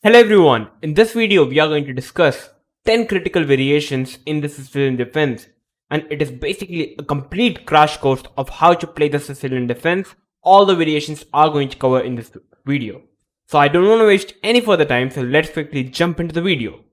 Hello everyone, in this video we are going to discuss 10 critical variations in the Sicilian Defense, and it is basically a complete crash course of how to play the Sicilian Defense. All the variations are going to cover in this video. So I don't want to waste any further time, so let's quickly jump into the video.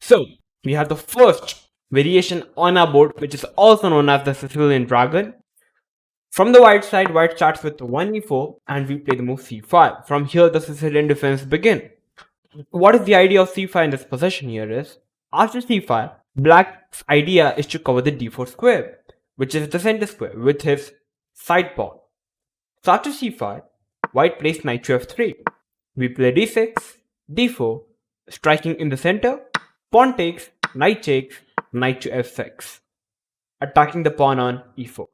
So we have the first variation on our board, which is also known as the Sicilian Dragon. From the white side, white starts with 1e4 and we play the move c5. From here the Sicilian Defense begins. What is the idea of c5 in this position here is, after c5, black's idea is to cover the d4 square, which is the center square, with his side pawn. So after c5, white plays knight to f3. We play d6, d4, striking in the center, pawn takes, knight to f6, attacking the pawn on e4.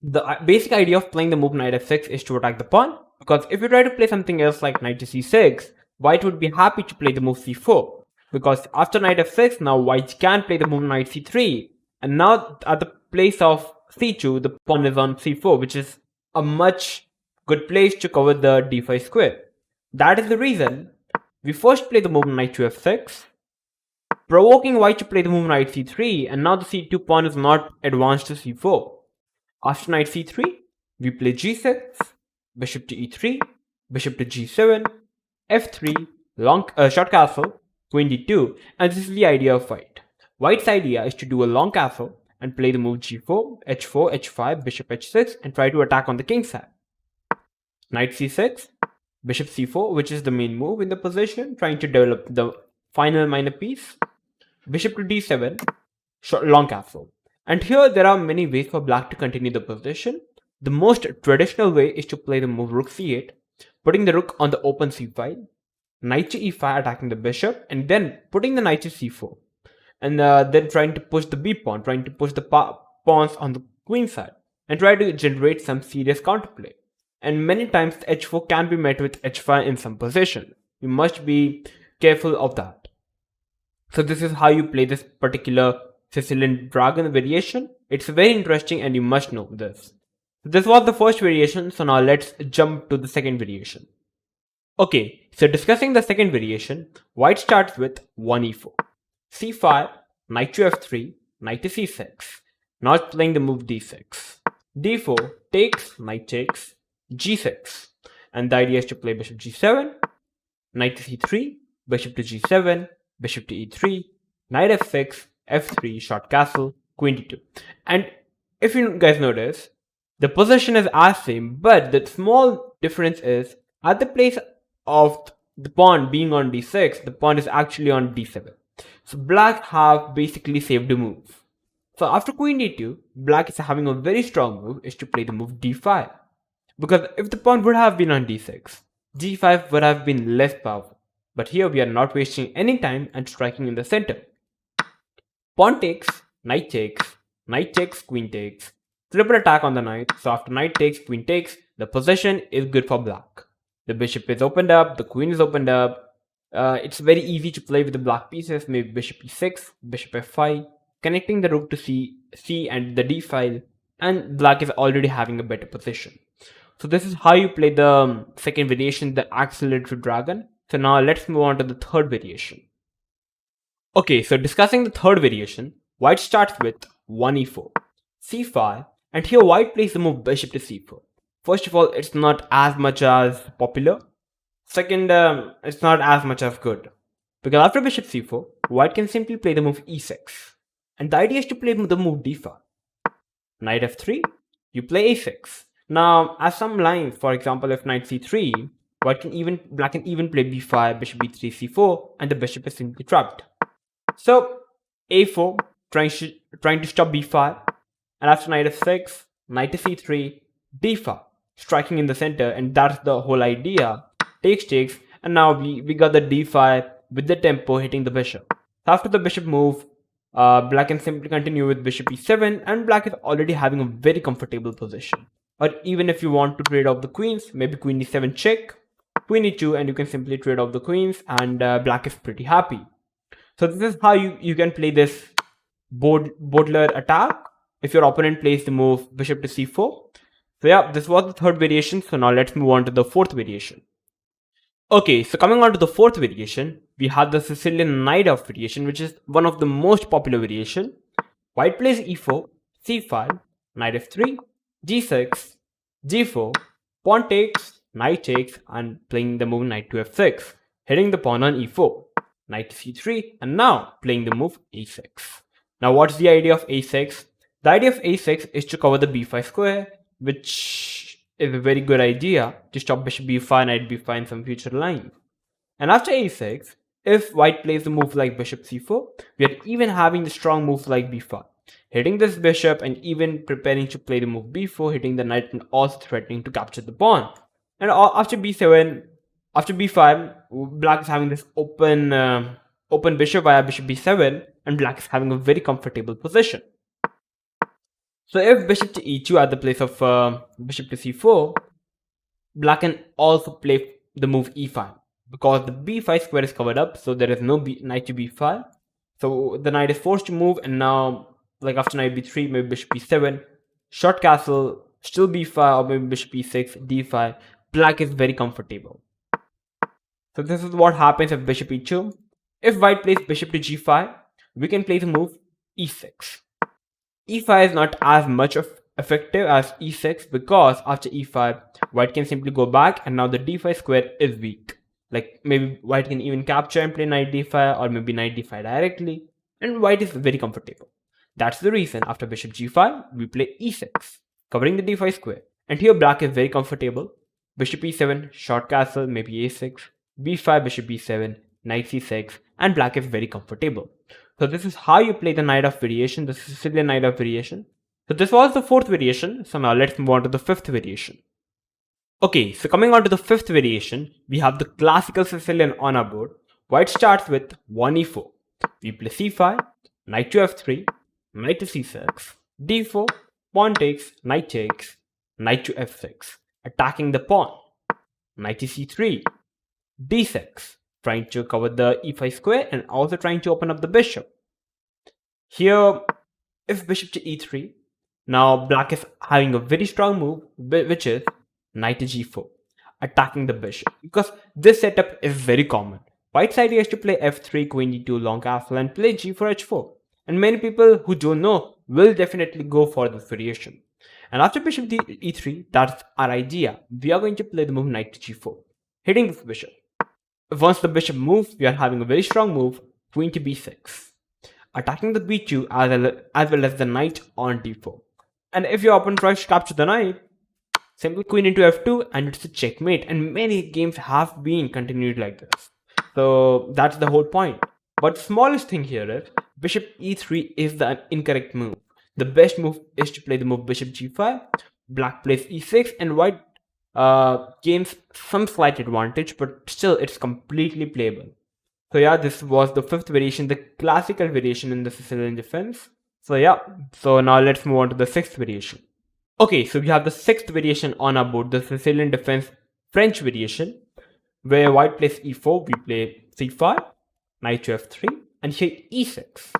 The basic idea of playing the move knight f6 is to attack the pawn, because if you try to play something else like knight to c6, white would be happy to play the move c4, because after knight f6, now white can play the move knight c3, and now at the place of c2, the pawn is on c4, which is a much good place to cover the d5 square. That is the reason we first play the move knight to f6, provoking white to play the move knight c3, and now the c2 pawn is not advanced to c4. After knight c3, we play g6, bishop to e3, bishop to g7, f3, short castle, queen d2, and this is the idea of white. White's idea is to do a long castle and play the move g4, h4, h5, bishop h6, and try to attack on the king side. Knight c6, bishop c4, which is the main move in the position, trying to develop the final minor piece. Bishop to d7, long castle. And here there are many ways for black to continue the position. The most traditional way is to play the move rook c8, putting the rook on the open c file, knight to e5 attacking the bishop, and then putting the knight to c4, and then trying to push the b pawn, trying to push the pawns on the queen side, and try to generate some serious counterplay. And many times h4 can be met with h5 in some position. You must be careful of that. So this is how you play this particular Sicilian Dragon variation. It's very interesting and you must know this. This was the first variation, so now let's jump to the second variation. Okay, so discussing the second variation, white starts with 1e4, c5, knight to f3, knight to c6, not playing the move d6, d4, takes, knight takes, g6, and the idea is to play bishop g7, knight to c3, bishop to g7, bishop to e3, knight f6, f3, short castle, queen d2. And if you guys notice, the position is as same, but the small difference is at the place of the pawn being on d6, the pawn is actually on d7. So black have basically saved a move. So after queen d2, black is having a very strong move is to play the move d5. Because if the pawn would have been on d6, d5 would have been less powerful. But here we are not wasting any time and striking in the center. Pawn takes, queen takes, triple attack on the knight. So after knight takes, queen takes, the position is good for black. The bishop is opened up, the queen is opened up. It's very easy to play with the black pieces, maybe bishop e6, bishop f5, connecting the rook to c and the d file, and black is already having a better position. So this is how you play the second variation, the accelerated dragon. So now let's move on to the third variation. Okay, so discussing the third variation, white starts with 1e4, c5, and here white plays the move bishop to c4. First of all, it's not as much as popular. Second, it's not as much as good. Because after bishop c4, white can simply play the move e6. And the idea is to play the move d5. Knight f3, you play a6. Now, as some lines, for example, if knight c3, black can even play b5, bishop b3, c4, and the bishop is simply trapped. So a4, trying to stop b5, and after knight f6, knight to c3, d5, striking in the center, and that's the whole idea. Takes, and now we got the d5 with the tempo hitting the bishop. After the bishop move, black can simply continue with bishop e7, and black is already having a very comfortable position. Or even if you want to trade off the queens, maybe queen e7 check, queen e2, and you can simply trade off the queens, and black is pretty happy. So this is how you can play this Bowdler attack if your opponent plays the move bishop to c4. So yeah, this was the third variation. So now let's move on to the fourth variation. Okay, so coming on to the fourth variation, we have the Sicilian Najdorf Variation, which is one of the most popular variation. White plays e4, c5, knight f3, g6, g4, pawn takes, knight takes, and playing the move knight to f6, hitting the pawn on e4, knight to c3, and now playing the move a6. Now what's the idea of a6? The idea of a6 is to cover the b5 square, which is a very good idea to stop bishop b5, knight b5 in some future lines. And after a6, if white plays the move like bishop c4, we are even having the strong move like b5, hitting this bishop and even preparing to play the move b4, hitting the knight and also threatening to capture the pawn. And after b7, after b5, black is having this open bishop via bishop b7, and black is having a very comfortable position. So if bishop to e2 at the place of bishop to c4, black can also play the move e5 because the b5 square is covered up, so there is no knight to b5. So the knight is forced to move, and now, like after knight b3, maybe bishop b7, short castle, still b5, or maybe bishop e6, d5. Black is very comfortable. So this is what happens if bishop e2. If white plays bishop to g5, we can play the move e6. e5 is not as much effective as e6 because after e5, white can simply go back, and now the d5 square is weak. Like maybe white can even capture and play knight d5, or maybe knight d5 directly, and white is very comfortable. That's the reason after bishop g5, we play e6, covering the d5 square. And here black is very comfortable. Bishop e7, short castle, maybe a6, b5, bishop b7, knight c6, and black is very comfortable. So this is how you play the Najdorf variation, the Sicilian Najdorf variation. So this was the fourth variation, so now let's move on to the fifth variation. Okay, so coming on to the fifth variation, we have the classical Sicilian on our board. White starts with 1 e4. We play c5, knight to f3, knight to c6, d4, pawn takes, knight to f6, attacking the pawn, knight to c3, d6, trying to cover the e5 square and also trying to open up the bishop. Here, if bishop to e3, now black is having a very strong move, which is knight to g4, attacking the bishop, because this setup is very common. White's idea is to play f3, queen d2, long castle, and play g4, h4. And many people who don't know will definitely go for this variation. And after bishop e3, that's our idea. We are going to play the move knight to g4, hitting this bishop. Once the bishop moves, we are having a very strong move, queen to b6, attacking the b2 as well as the knight on d4. And if your opponent tries to capture the knight, simply queen into f2 and it's a checkmate, and many games have been continued like this. So that's the whole point. But the smallest thing here is bishop e3 is the incorrect move. The best move is to play the move bishop g5, black plays e6, and white gains some slight advantage, but still it's completely playable. So yeah, this was the fifth variation, the classical variation in the Sicilian defense. So yeah, so now let's move on to the sixth variation. Okay, so we have the sixth variation on our board, the Sicilian defense French variation, where white plays e4, we play c5, knight to f3, and here e6,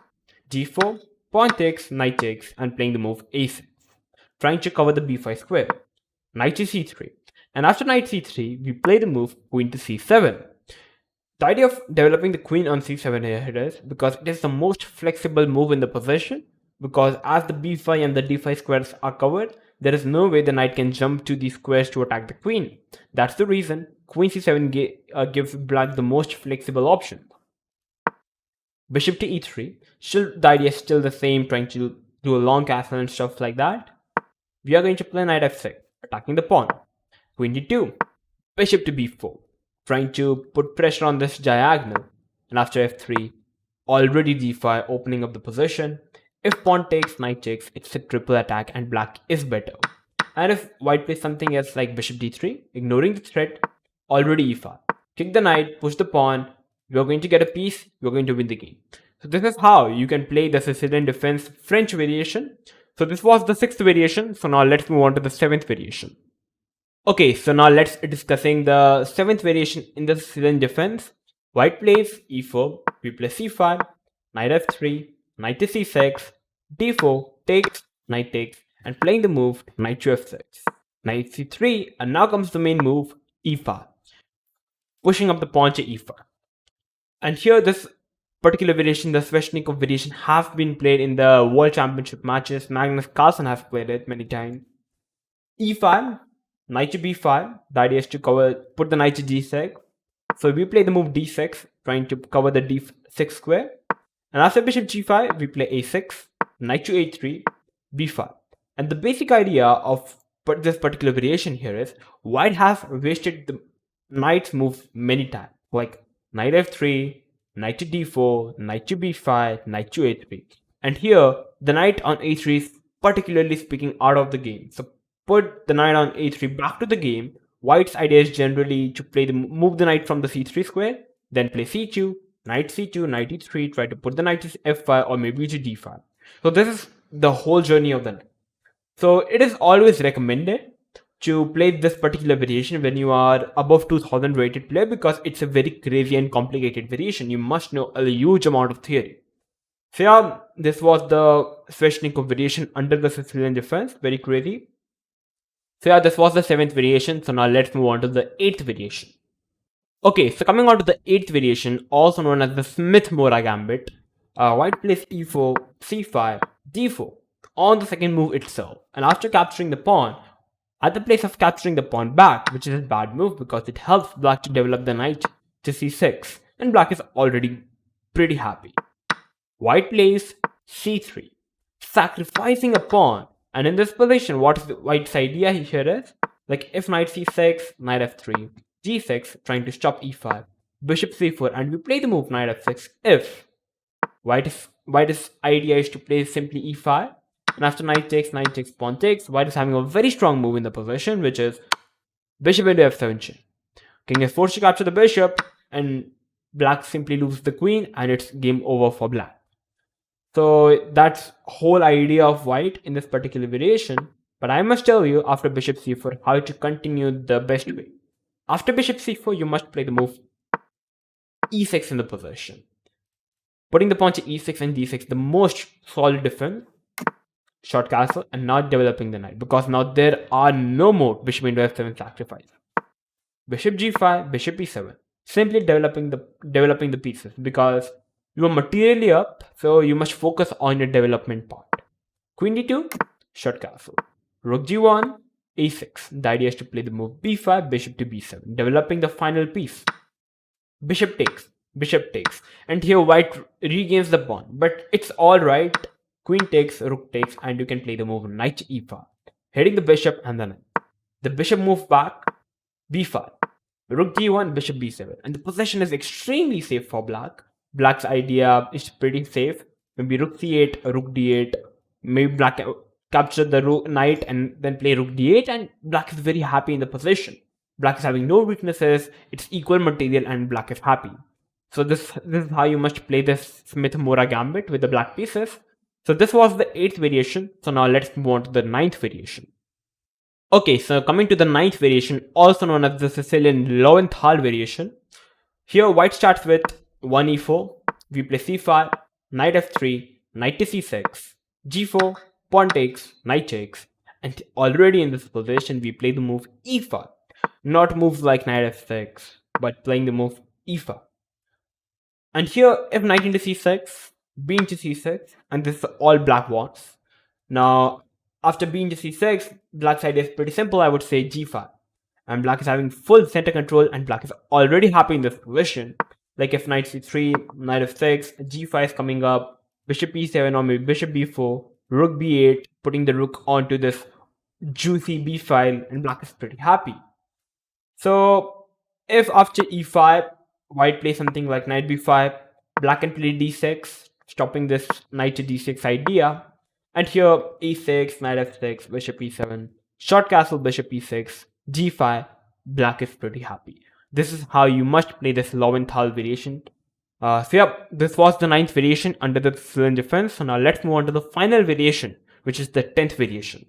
g4, pawn takes, knight takes, and playing the move a6, trying to cover the b5 square, knight to c3. And after knight c3, we play the move queen to c7. The idea of developing the queen on c7 here is because it is the most flexible move in the position, because as the b5 and the d5 squares are covered, there is no way the knight can jump to these squares to attack the queen. That's the reason queen c7 gives black the most flexible option. Bishop to e3, the idea is still the same, trying to do a long castle and stuff like that. We are going to play knight f6, attacking the pawn. Queen d2, bishop to b4, trying to put pressure on this diagonal. And after f3, already d5, opening up the position. If pawn takes, knight takes, it's a triple attack and black is better. And if white plays something else like bishop d3, ignoring the threat, already e5. Kick the knight, push the pawn, you're going to get a piece, you're going to win the game. So this is how you can play the Sicilian defense French variation. So this was the sixth variation, so now let's move on to the seventh variation. Okay, so now let's discussing the seventh variation in the Sicilian defense. White plays e4, we play c5, knight f3, knight to c6, d4, takes, knight takes, and playing the move knight to f6, knight c3, and now comes the main move e5. pushing up the pawn to e5. And here this particular variation, the Sveshnikov variation, have been played in the World Championship matches. Magnus Carlsen has played it many times. e5, knight to b5. The idea is to put the knight to d6. So we play the move d6, trying to cover the d6 square. And after bishop g5, we play a6, knight to a3, b5. And the basic idea of this particular variation here is white has wasted the knight's move many times, like knight f3, knight to d4, knight to b5, knight to a3. And here, the knight on a3 is particularly speaking out of the game. So put the knight on a3 back to the game. White's idea is generally to move the knight from the c3 square, then play c2, knight c2, knight e3, try to put the knight to f5 or maybe to d5. So this is the whole journey of the knight. So it is always recommended to play this particular variation when you are above 2000 rated player, because it's a very crazy and complicated variation. You must know a huge amount of theory. So yeah, this was the Sveshnikov variation under the Sicilian Defense. Very crazy. So yeah, this was the 7th variation. So now let's move on to the 8th variation. Okay, so coming on to the 8th variation, also known as the Smith-Morra Gambit. White plays e4, c5, d4 on the second move itself. And after capturing the pawn, at the place of capturing the pawn back, which is a bad move because it helps black to develop the knight to c6, and black is already pretty happy. White plays c3, sacrificing a pawn. And in this position, what is the white's idea here is, like if knight c6, knight f3, g6, trying to stop e5, bishop c4, and we play the move knight f6 if white's idea is to play simply e5, and after knight takes, pawn takes, white is having a very strong move in the position, which is bishop into f7 chain. King is forced to capture the bishop, and black simply loses the queen, and it's game over for black. So that's whole idea of white in this particular variation. But I must tell you, after bishop c4, how to continue the best way. After bishop c4, you must play the move e6 in the position, putting the pawn to e6 and d6, the most solid defense, short castle, and not developing the knight, because now there are no more bishop into f7 sacrifice. Bishop g5, bishop e7, simply developing the pieces, because you are materially up, so you must focus on your development part. Queen d2, short castle. Rook g1, a6. The idea is to play the move b5, bishop to b7, developing the final piece. Bishop takes, and here white regains the pawn, but it's alright. Queen takes, rook takes, and you can play the move knight to e5, hitting the bishop and the knight. The bishop moves back, b5, rook d1, bishop b7, and the position is extremely safe for black. Black's idea is pretty safe. Maybe rook c8, rook d8. Maybe black capture the knight and then play rook d8, and black is very happy in the position. Black is having no weaknesses. It's equal material, and black is happy. So this is how you must play this Smith-Morra Gambit with the black pieces. So this was the 8th variation. So now let's move on to the 9th variation. Okay, so coming to the 9th variation, also known as the Sicilian Lowenthal Variation. Here white starts with 1 e4, we play c5, knight f3, knight to c6, g4, pawn takes, knight takes, and already in this position we play the move e5. Not moves like knight f6, but playing the move e5. And here, if knight into c6, b into c6, and this is all black wants. Now, after b into c6, black's idea is pretty simple. I would say g5. And black is having full center control, and black is already happy in this position. Like if knight c3, knight f6, g5 is coming up, bishop e7 or maybe bishop b4, rook b8, putting the rook onto this juicy b file, and black is pretty happy. So if after e5, white plays something like knight b5, black can play d6, stopping this knight to d6 idea. And here e6, knight f6, bishop e7, short castle, bishop e6, g5, black is pretty happy. This is how you must play this Lowenthal variation. So yeah, this was the 9th variation under the Sicilian Defense. So now let's move on to the final variation, which is the 10th variation.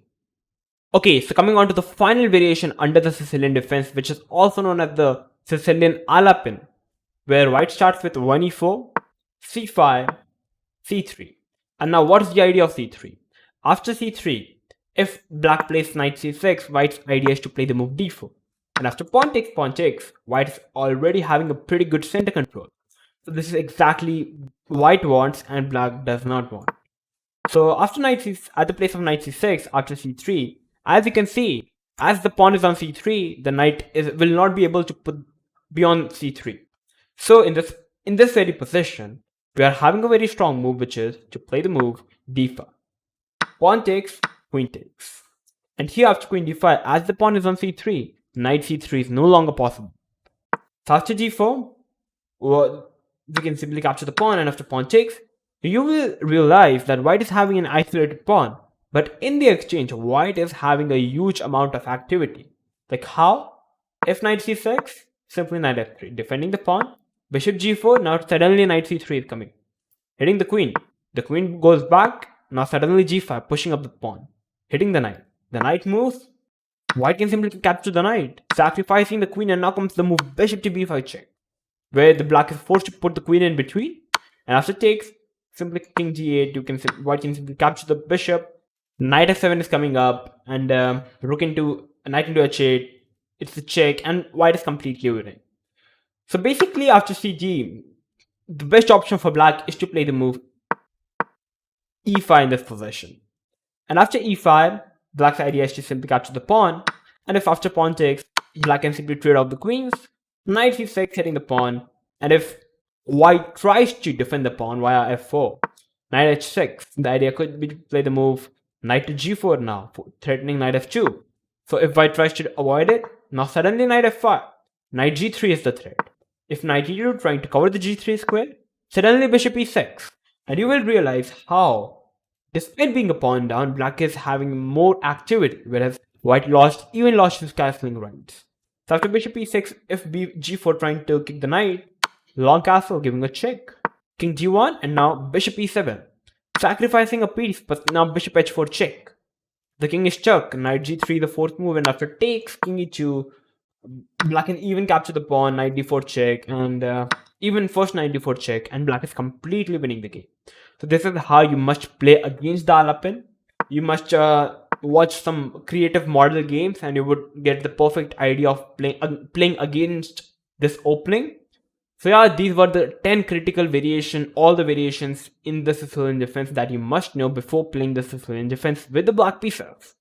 Okay, so coming on to the final variation under the Sicilian Defense, which is also known as the Sicilian Alapin, where white starts with 1 e4, c5, c3. And now what is the idea of c3? After c3, if black plays knight c6, white's idea is to play the move d4. And after pawn takes, white is already having a pretty good center control. So this is exactly white wants and black does not want. So after knight c, at the place of knight c6, after c3, as you can see, as the pawn is on c3, the knight will not be able to put beyond c3. So in this very position, we are having a very strong move, which is to play the move d5. Pawn takes, queen takes. And here after queen d5, as the pawn is on c3, knight c3 is no longer possible. So after g4, we can simply capture the pawn, and after pawn takes, you will realize that white is having an isolated pawn, but in the exchange, white is having a huge amount of activity. Like how? If knight c6, simply knight f3, defending the pawn. Bishop g4, now suddenly knight c3 is coming. Hitting the queen goes back, now suddenly g5, pushing up the pawn. Hitting the knight moves, white can simply capture the knight, sacrificing the queen, and now comes the move bishop to b5 check, where the black is forced to put the queen in between, and after takes, simply king g8, white can simply capture the bishop, knight f7 is coming up, and knight into h8, it's a check, and white is completely winning. So basically after cg, the best option for black is to play the move e5 in this position. And after e5, black's idea is to simply capture the pawn, and if after pawn takes, black can simply trade off the queens, knight c6 hitting the pawn, and if white tries to defend the pawn via f4, knight h6, the idea could be to play the move knight to g4 now, threatening knight f2. So if white tries to avoid it, now suddenly knight f5, knight g3 is the threat. If knight e2 trying to cover the g3 square, suddenly bishop e6, and you will realize how, despite being a pawn down, black is having more activity, whereas white even lost his castling rights. So after bishop e6, if g4 trying to kick the knight, long castle giving a check, king g1, and now bishop e7, sacrificing a piece, but now bishop h4 check. The king is stuck, knight g3 the fourth move, and after takes, king e2, black can even capture the pawn, knight d4 check, and even first knight d4 check, and black is completely winning the game. So this is how you must play against the Alapin. You must watch some creative model games, and you would get the perfect idea of playing against this opening. So yeah, these were the 10 critical all the variations in the Sicilian defense that you must know before playing the Sicilian defense with the black pieces.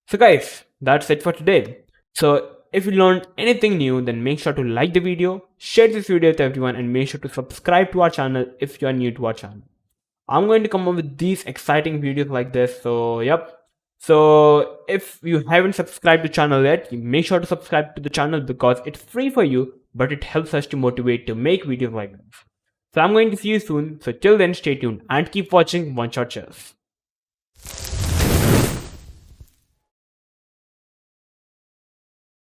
So guys, that's it for today. So if you learned anything new, then make sure to like the video, share this video with everyone, and make sure to subscribe to our channel if you are new to our channel. I'm going to come up with these exciting videos like this, so yep. So if you haven't subscribed to the channel yet, make sure to subscribe to the channel because it's free for you, but it helps us to motivate to make videos like this. So I'm going to see you soon, so till then stay tuned and keep watching Oneshot Chess.